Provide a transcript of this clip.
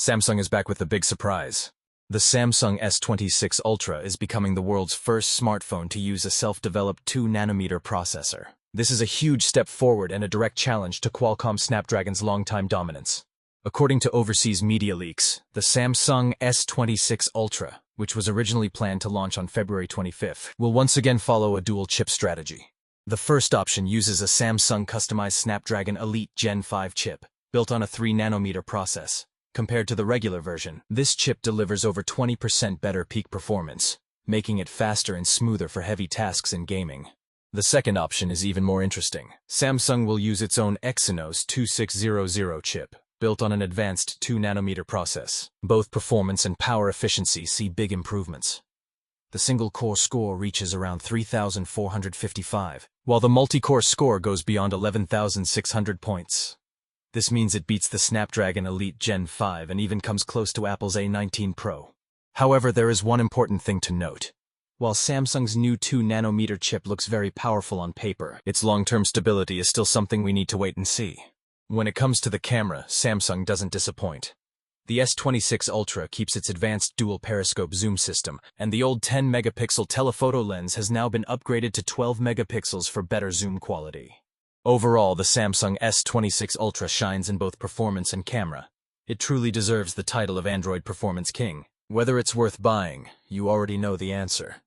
Samsung is back with a big surprise. The Samsung S26 Ultra is becoming the world's first smartphone to use a self-developed 2nm processor. This is a huge step forward and a direct challenge to Qualcomm Snapdragon's longtime dominance. According to overseas media leaks, the Samsung S26 Ultra, which was originally planned to launch on February 25th, will once again follow a dual-chip strategy. The first option uses a Samsung customized Snapdragon Elite Gen 5 chip, built on a 3nm process. Compared to the regular version, this chip delivers over 20% better peak performance, making it faster and smoother for heavy tasks in gaming. The second option is even more interesting. Samsung will use its own Exynos 2600 chip, built on an advanced 2nm process. Both performance and power efficiency see big improvements. The single-core score reaches around 3,455, while the multi-core score goes beyond 11,600 points. This means it beats the Snapdragon Elite Gen 5 and even comes close to Apple's A19 Pro. However, there is one important thing to note. While Samsung's new 2nm chip looks very powerful on paper, its long-term stability is still something we need to wait and see. When it comes to the camera, Samsung doesn't disappoint. The S26 Ultra keeps its advanced dual periscope zoom system, and the old 10-megapixel telephoto lens has now been upgraded to 12 megapixels for better zoom quality. Overall, the Samsung S26 Ultra shines in both performance and camera. It truly deserves the title of Android Performance King. Whether it's worth buying, you already know the answer.